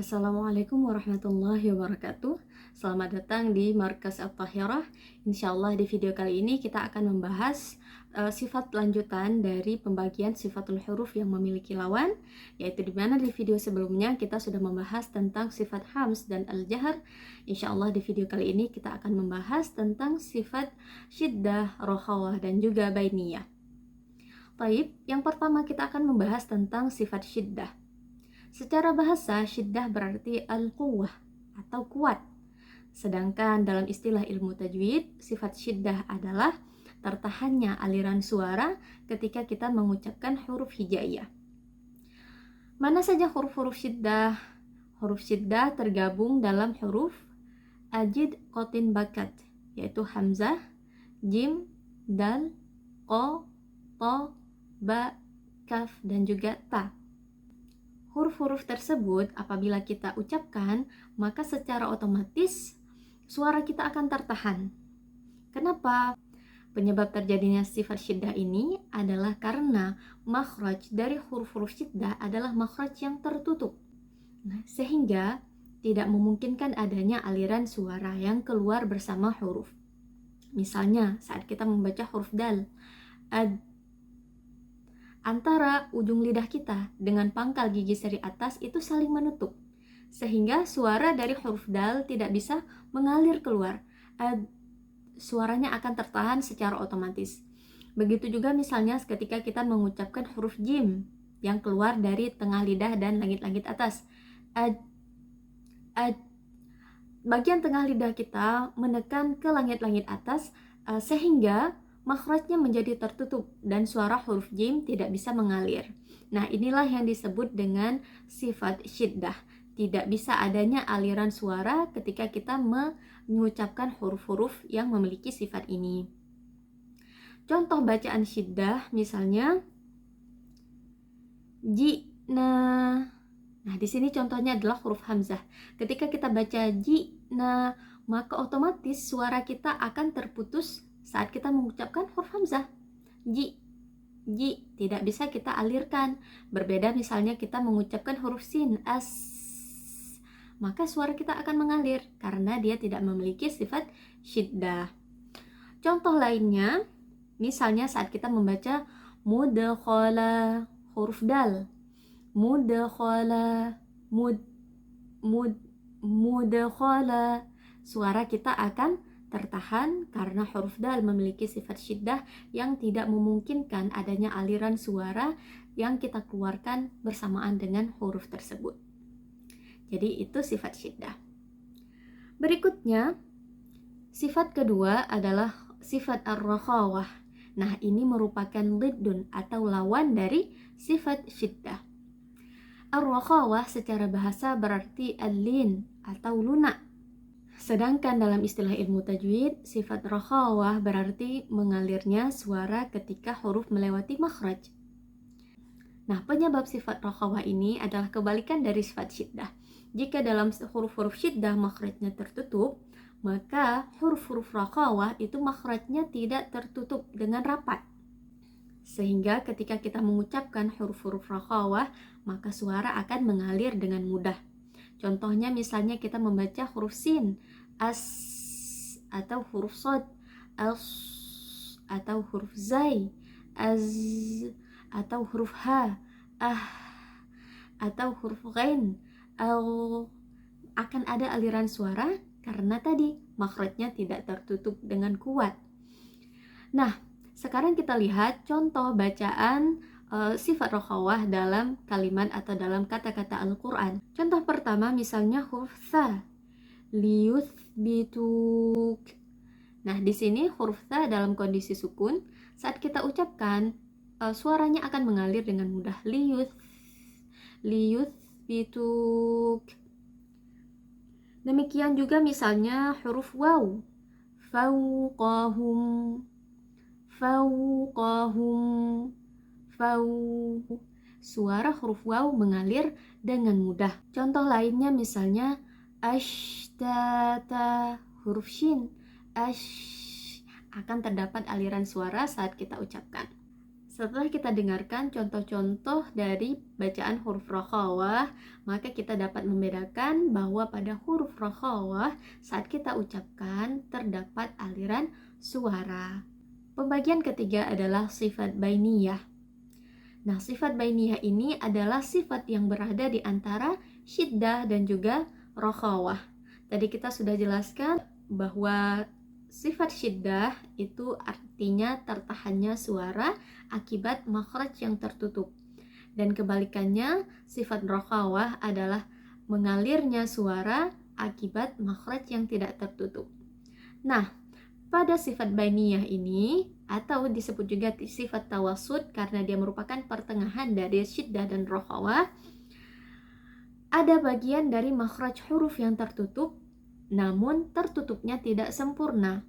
Assalamualaikum warahmatullahi wabarakatuh. Selamat datang di Markas At-Tahirah. Insyaallah di video kali ini kita akan membahas sifat lanjutan dari pembagian sifatul huruf yang memiliki lawan, yaitu di mana di video sebelumnya kita sudah membahas tentang sifat hams dan al-jahr. Insyaallah di video kali ini kita akan membahas tentang sifat syiddah, rokhawah, dan juga bainiyah. Baik, yang pertama kita akan membahas tentang sifat syiddah. Secara bahasa, syiddah berarti al-quwwah atau kuat. Sedangkan dalam istilah ilmu tajwid, sifat syiddah adalah tertahannya aliran suara ketika kita mengucapkan huruf hijaiyah. Mana saja huruf-huruf syiddah? Huruf syiddah tergabung dalam huruf ajid, qatin, bakat, yaitu hamzah, jim, dal, qa, ta, ba, kaf, dan juga ta. Huruf-huruf tersebut apabila kita ucapkan, maka secara otomatis suara kita akan tertahan. Kenapa? Penyebab terjadinya sifat syiddah ini adalah karena makhraj dari huruf-huruf syiddah adalah makhraj yang tertutup. Sehingga tidak memungkinkan adanya aliran suara yang keluar bersama huruf. Misalnya saat kita membaca huruf dal, ad, antara ujung lidah kita dengan pangkal gigi seri atas itu saling menutup, sehingga suara dari huruf dal tidak bisa mengalir keluar. Suaranya akan tertahan secara otomatis. Begitu juga misalnya ketika kita mengucapkan huruf jim yang keluar dari tengah lidah dan langit-langit atas. Bagian tengah lidah kita menekan ke langit-langit atas sehingga makhrajnya menjadi tertutup dan suara huruf jim tidak bisa mengalir. Nah, inilah yang disebut dengan sifat syiddah. Tidak bisa adanya aliran suara ketika kita mengucapkan huruf-huruf yang memiliki sifat ini. Contoh bacaan syiddah misalnya ji'na. Nah, di sini contohnya adalah huruf hamzah. Ketika kita baca ji'na, maka otomatis suara kita akan terputus saat kita mengucapkan huruf hamzah. Ji tidak bisa kita alirkan. Berbeda misalnya kita mengucapkan huruf sin, as, maka suara kita akan mengalir karena dia tidak memiliki sifat syiddah. Contoh lainnya, misalnya saat kita membaca mudkhala, huruf dal, mudkhala, mudkhala, suara kita akan tertahan karena huruf dal memiliki sifat syiddah yang tidak memungkinkan adanya aliran suara yang kita keluarkan bersamaan dengan huruf tersebut. Jadi itu sifat syiddah. Berikutnya, sifat kedua adalah sifat ar-rakhawah. Nah, ini merupakan liddun atau lawan dari sifat syiddah. Ar-rakhawah secara bahasa berarti al-lin atau lunak. Sedangkan dalam istilah ilmu tajwid, sifat rakhawah berarti mengalirnya suara ketika huruf melewati makhraj. Nah, penyebab sifat rakhawah ini adalah kebalikan dari sifat syiddah. Jika dalam huruf-huruf syiddah makhrajnya tertutup, maka huruf-huruf rakhawah itu makhrajnya tidak tertutup dengan rapat. Sehingga ketika kita mengucapkan huruf-huruf rakhawah, maka suara akan mengalir dengan mudah. Contohnya misalnya kita membaca huruf sin, as, atau huruf sod, as, atau huruf zai, az, atau huruf ha, ah, atau huruf ghain, al, akan ada aliran suara karena tadi makhrajnya tidak tertutup dengan kuat. Nah, sekarang kita lihat contoh bacaan sifat rakhawah dalam kalimat atau dalam kata-kata Al-Quran. Contoh pertama misalnya huruf tha, liyuthbituk. Nah, di sini huruf tha dalam kondisi sukun, saat kita ucapkan suaranya akan mengalir dengan mudah. Liyuthbituk. Demikian juga misalnya huruf waw, fawqahum, suara huruf waw mengalir dengan mudah. Contoh lainnya misalnya ashtata, huruf shin, ash, akan terdapat aliran suara saat kita ucapkan. Setelah kita dengarkan contoh-contoh dari bacaan huruf rokhawah, maka kita dapat membedakan bahwa pada huruf rokhawah saat kita ucapkan terdapat aliran suara. Pembagian ketiga adalah sifat bainiyah. Nah, sifat bainiyah ini adalah sifat yang berada di antara syiddah dan juga rokhawah. Tadi kita sudah jelaskan bahwa sifat syiddah itu artinya tertahannya suara akibat makhraj yang tertutup. Dan kebalikannya, sifat rokhawah adalah mengalirnya suara akibat makhraj yang tidak tertutup. Nah, pada sifat bainiyah ini, atau disebut juga sifat tawasud karena dia merupakan pertengahan dari syiddah dan rokhawah, ada bagian dari makhraj huruf yang tertutup, namun tertutupnya tidak sempurna,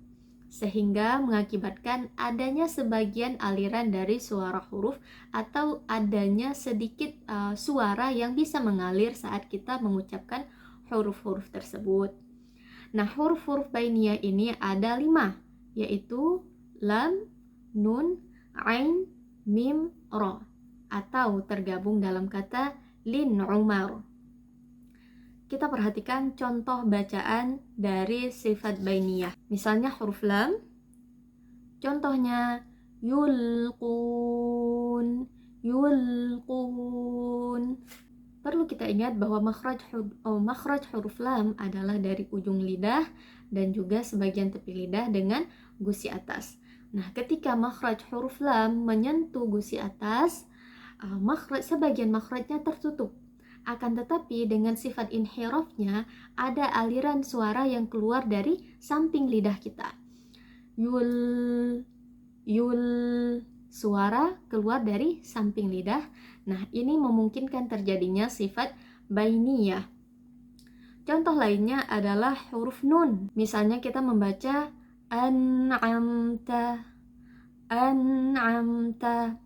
sehingga mengakibatkan adanya sebagian aliran dari suara huruf atau adanya sedikit suara yang bisa mengalir saat kita mengucapkan huruf-huruf tersebut. Nah, huruf-huruf bainiyah ini ada 5, yaitu lam, nun, ain, mim, ra, atau tergabung dalam kata lin umar. Kita perhatikan contoh bacaan dari sifat bainiyah. Misalnya huruf lam, contohnya yulqun, yulqun. Perlu kita ingat bahwa makhraj huruf lam adalah dari ujung lidah dan juga sebagian tepi lidah dengan gusi atas. Nah, ketika makhraj huruf lam menyentuh gusi atas, sebagian makhrajnya tertutup. Akan tetapi dengan sifat inhirafnya ada aliran suara yang keluar dari samping lidah kita. Yul, yul, suara keluar dari samping lidah. Nah, ini memungkinkan terjadinya sifat bainiyah. Contoh lainnya adalah huruf nun. Misalnya kita membaca an'amta, an'amta.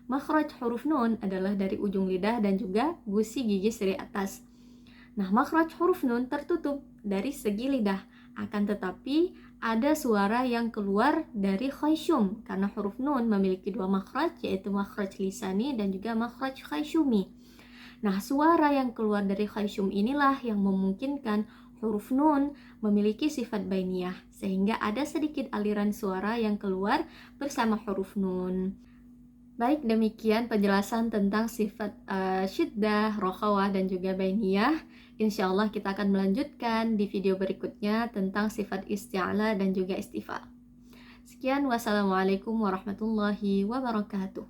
Makhraj huruf nun adalah dari ujung lidah dan juga gusi gigi seri atas. Nah, makhraj huruf nun tertutup dari segi lidah. Akan tetapi ada suara yang keluar dari khayshum karena huruf nun memiliki 2 makhraj, yaitu makhraj lisani dan juga makhraj khayshumi. Nah, suara yang keluar dari khayshum inilah yang memungkinkan huruf nun memiliki sifat bainiyah, sehingga ada sedikit aliran suara yang keluar bersama huruf nun. Baik, demikian penjelasan tentang sifat syiddah, rokhawah, dan juga bainiyah. Insya Allah kita akan melanjutkan di video berikutnya tentang sifat isti'la dan juga istifa. Sekian, wassalamualaikum warahmatullahi wabarakatuh.